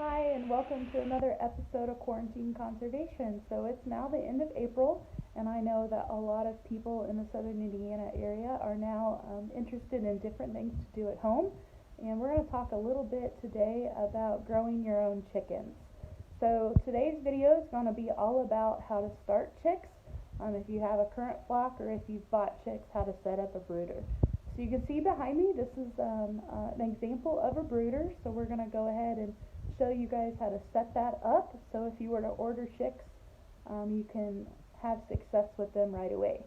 Hi, and welcome to another episode of Quarantine Conservation. So it's now the end of April, and I know that a lot of people in the southern Indiana area are now interested in different things to do at home. And we're going to talk a little bit today about growing your own chickens. So today's video is going to be all about how to start chicks. If you have a current flock or if you've bought chicks, how to set up a brooder. So you can see behind me, this is an example of a brooder. So we're going to go ahead and show you guys how to set that up. So if you were to order chicks, you can have success with them right away.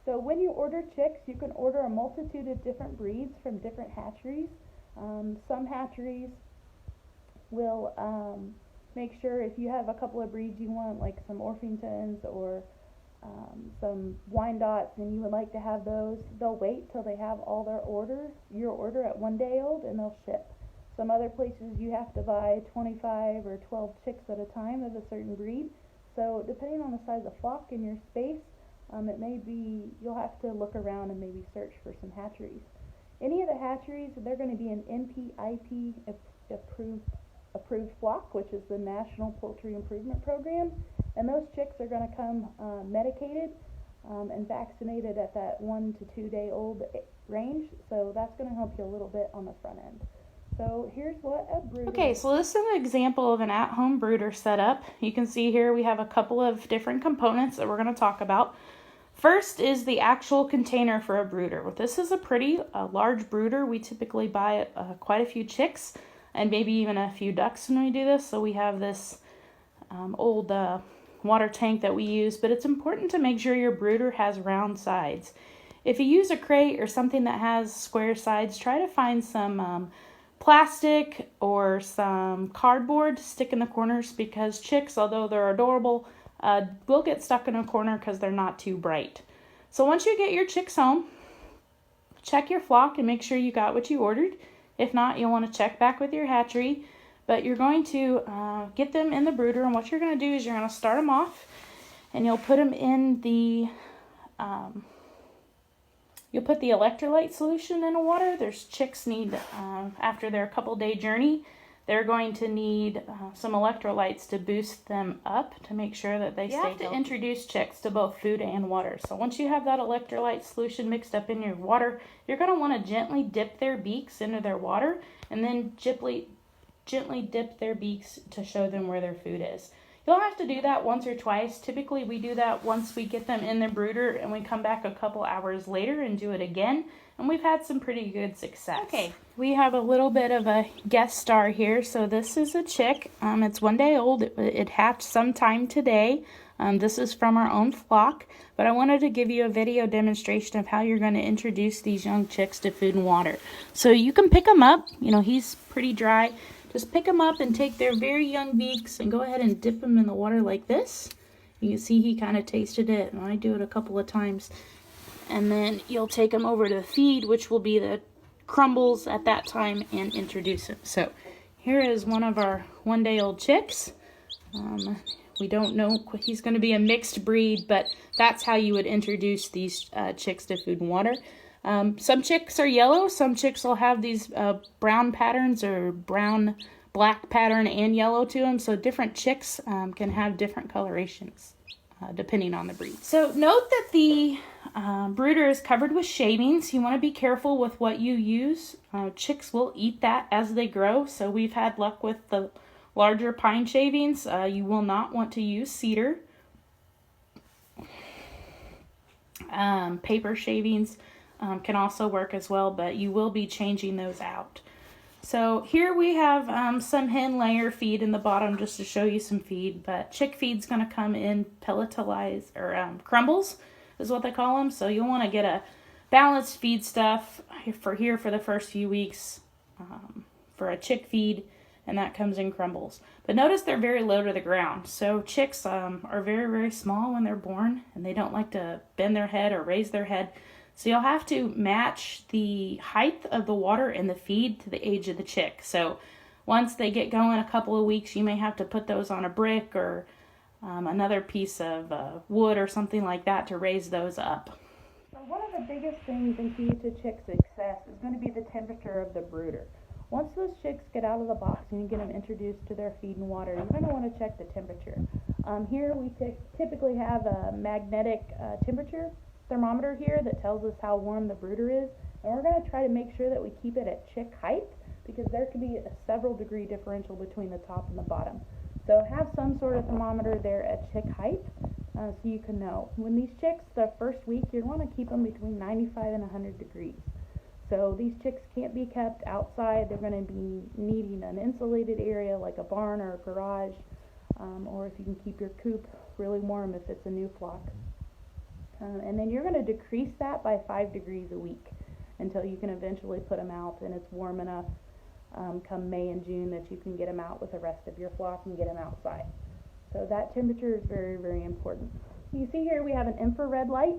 So when you order chicks, you can order a multitude of different breeds from different hatcheries. Some hatcheries will make sure if you have a couple of breeds you want, like some Orpingtons or some Wyandottes, and you would like to have those, they'll wait till they have all your order at 1 day old, and they'll ship. Some other places you have to buy 25 or 12 chicks at a time of a certain breed. So depending on the size of flock and your space, it may be you'll have to look around and maybe search for some hatcheries. Any of the hatcheries, they're going to be an NPIP approved flock, which is the National Poultry Improvement Program, and those chicks are going to come medicated and vaccinated at that 1 to 2 day old range. So that's going to help you a little bit on the front end. So here's what a brooder Okay, so this is an example of an at-home brooder setup. You can see here we have a couple of different components that we're going to talk about. First is the actual container for a brooder. Well, this is a pretty large brooder. We typically buy quite a few chicks and maybe even a few ducks when we do this. So we have this old water tank that we use, but it's important to make sure your brooder has round sides. If you use a crate or something that has square sides, try to find some plastic or some cardboard to stick in the corners, because chicks, although they're adorable, will get stuck in a corner because they're not too bright. So once you get your chicks home, check your flock and make sure you got what you ordered. If not, you'll want to check back with your hatchery, but you're going to get them in the brooder, and what you're going to do is you're going to start them off, and you'll put them in the you'll put the electrolyte solution in the water. There's chicks need, after their couple-day journey, they're going to need some electrolytes to boost them up to make sure that they stay healthy. You have to introduce chicks to both food and water. So once you have that electrolyte solution mixed up in your water, you're going to want to gently dip their beaks into their water, and then gently dip their beaks to show them where their food is. You'll have to do that once or twice. Typically, we do that once we get them in the brooder, and we come back a couple hours later and do it again, and we've had some pretty good success. Okay, we have a little bit of a guest star here. So this is a chick. It's 1 day old. It hatched sometime today. This is from our own flock, but I wanted to give you a video demonstration of how you're going to introduce these young chicks to food and water. So you can pick them up. You know, he's pretty dry. Just pick them up and take their very young beaks and go ahead and dip them in the water like this. You can see he kind of tasted it, and I do it a couple of times. And then you'll take them over to the feed, which will be the crumbles at that time, and introduce him. So here is one of our 1 day old chicks. We don't know, he's going to be a mixed breed, but that's how you would introduce these chicks to food and water. Some chicks are yellow, some chicks will have these brown patterns or brown-black pattern and yellow to them, so different chicks can have different colorations depending on the breed. So note that the brooder is covered with shavings. You want to be careful with what you use. Chicks will eat that as they grow, so we've had luck with the larger pine shavings. You will not want to use cedar. Paper shavings can also work as well, but you will be changing those out. So here we have some hen layer feed in the bottom just to show you some feed, but chick feed's going to come in pelletized or crumbles is what they call them. So you'll want to get a balanced feed stuff for the first few weeks for a chick feed, and that comes in crumbles. But notice they're very low to the ground. So chicks are very, very small when they're born, and they don't like to bend their head or raise their head. So you'll have to match the height of the water and the feed to the age of the chick. So once they get going a couple of weeks, you may have to put those on a brick or another piece of wood or something like that to raise those up. So one of the biggest things and keys to chick success is going to be the temperature of the brooder. Once those chicks get out of the box and you get them introduced to their feed and water, you're going to want to check the temperature. Here we typically have a magnetic temperature thermometer here that tells us how warm the brooder is, and we're going to try to make sure that we keep it at chick height, because there could be a several degree differential between the top and the bottom. So have some sort of thermometer there at chick height, so you can know. When these chicks, the first week, you want to keep them between 95 and 100 degrees. So these chicks can't be kept outside. They're going to be needing an insulated area like a barn or a garage, or if you can keep your coop really warm if it's a new flock. And then you're going to decrease that by 5 degrees a week until you can eventually put them out and it's warm enough come May and June that you can get them out with the rest of your flock and get them outside. So that temperature is very, very important. You see here we have an infrared light.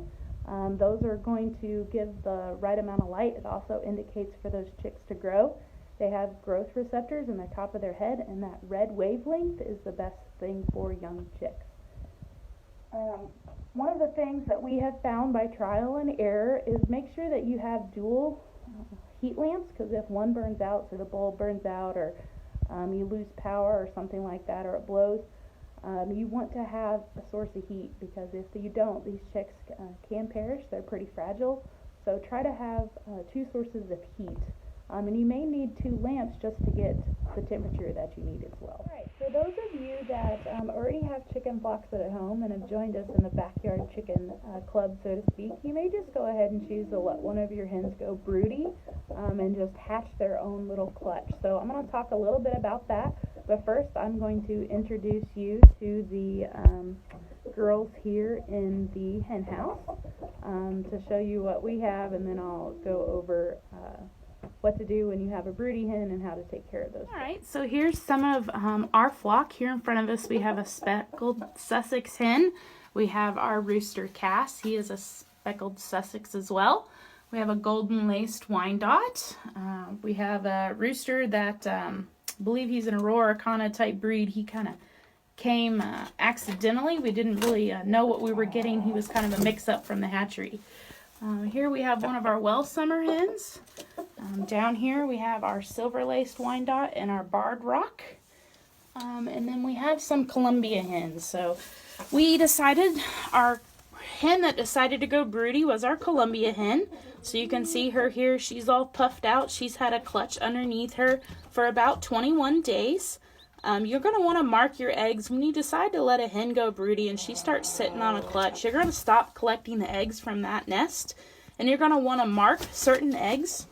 Those are going to give the right amount of light. It also indicates for those chicks to grow. They have growth receptors in the top of their head, and that red wavelength is the best thing for young chicks. One of the things that we have found by trial and error is make sure that you have dual heat lamps, because if one burns out, so the bulb burns out, or you lose power or something like that, or it blows, you want to have a source of heat, because if you don't, these chicks can perish. They're pretty fragile. So try to have 2 sources of heat. And you may need 2 lamps just to get the temperature that you need as well. All right, for those of you that already have chicken flocks at home and have joined us in the backyard chicken club, so to speak, you may just go ahead and choose to let one of your hens go broody and just hatch their own little clutch. So I'm going to talk a little bit about that, but first I'm going to introduce you to the girls here in the hen house to show you what we have, and then I'll go over what to do when you have a broody hen and how to take care of those. Alright, so here's some of our flock. Here in front of us we have a speckled Sussex hen. We have our rooster Cass. He is a speckled Sussex as well. We have a golden laced Wyandotte. We have a rooster that I believe he's an Aurora Kana type breed. He kind of came accidentally. We didn't really know what we were getting. He was kind of a mix-up from the hatchery. Here we have one of our well summer hens. Down here we have our silver laced Wyandotte and our barred rock. And then we have some Columbia hens. So we decided our hen that decided to go broody was our Columbia hen. So you can see her here. She's all puffed out. She's had a clutch underneath her for about 21 days. You're going to want to mark your eggs when you decide to let a hen go broody and she starts sitting on a clutch. You're going to stop collecting the eggs from that nest, and you're going to want to mark certain eggs.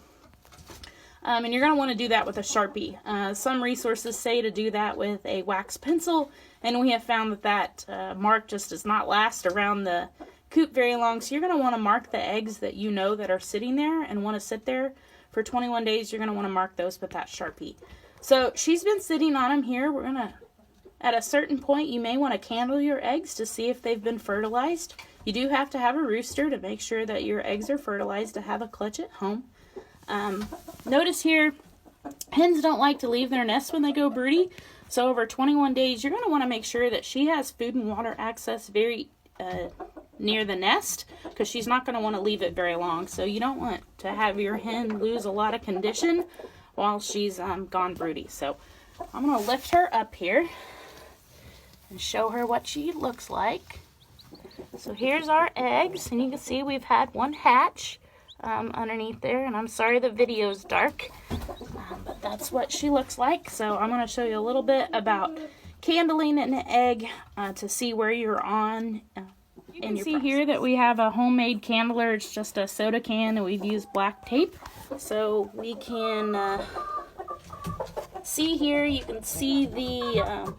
And you're going to want to do that with a Sharpie. Some resources say to do that with a wax pencil, and we have found that mark just does not last around the coop very long. So you're going to want to mark the eggs that you know that are sitting there and want to sit there for 21 days. You're going to want to mark those with that Sharpie. So she's been sitting on them here. We're going to, at a certain point, you may want to candle your eggs to see if they've been fertilized. You do have to have a rooster to make sure that your eggs are fertilized to have a clutch at home. Notice here, hens don't like to leave their nest when they go broody. So over 21 days, you're going to want to make sure that she has food and water access very near the nest, because she's not going to want to leave it very long. So you don't want to have your hen lose a lot of condition while she's gone broody. So I'm going to lift her up here and show her what she looks like. So here's our eggs, and you can see we've had one hatch underneath there, and I'm sorry the video's dark, but that's what she looks like. So I'm going to show you a little bit about candling an egg to see where you're on you can see here that we have a homemade candler. It's just a soda can, and we've used black tape. So we can see here, you can see the,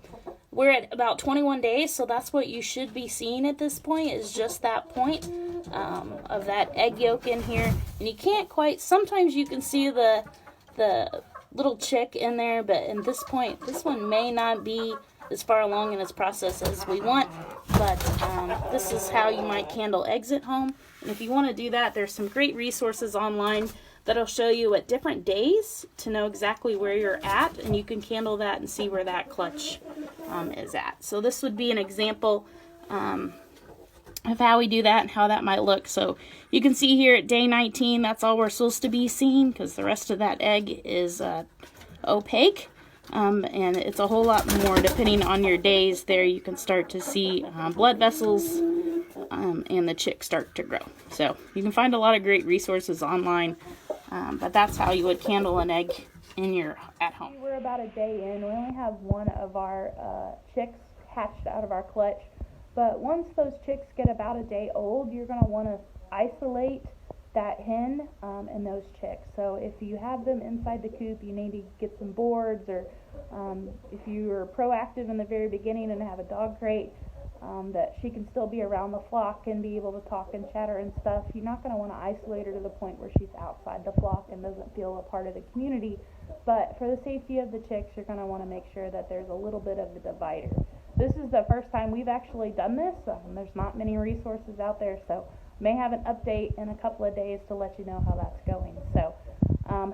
we're at about 21 days, so that's what you should be seeing at this point, is just that point of that egg yolk in here. And you can't quite, sometimes you can see the little chick in there, but at this point, this one may not be as far along in its process as we want, but this is how you might candle eggs at home. And if you want to do that, there's some great resources online that'll show you at different days to know exactly where you're at, and you can candle that and see where that clutch is at. So this would be an example of how we do that and how that might look. So you can see here at day 19, that's all we're supposed to be seeing, because the rest of that egg is opaque. And it's a whole lot more depending on your days. There you can start to see blood vessels and the chicks start to grow. So you can find a lot of great resources online, but that's how you would handle an egg in your at home. We're about a day in. We only have one of our chicks hatched out of our clutch, but once those chicks get about a day old, you're going to want to isolate that hen and those chicks. So if you have them inside the coop, you need to get some boards, or if you are proactive in the very beginning and have a dog crate, that she can still be around the flock and be able to talk and chatter and stuff. You're not going to want to isolate her to the point where she's outside the flock and doesn't feel a part of the community. But for the safety of the chicks, you're going to want to make sure that there's a little bit of a divider. This is the first time we've actually done this. There's not many resources out there, so may have an update in a couple of days to let you know how that's going. So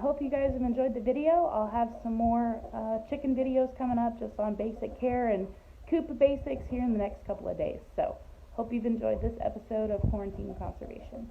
hope you guys have enjoyed the video. I'll have some more chicken videos coming up just on basic care and coop basics here in the next couple of days. So hope you've enjoyed this episode of Quarantine Conservation.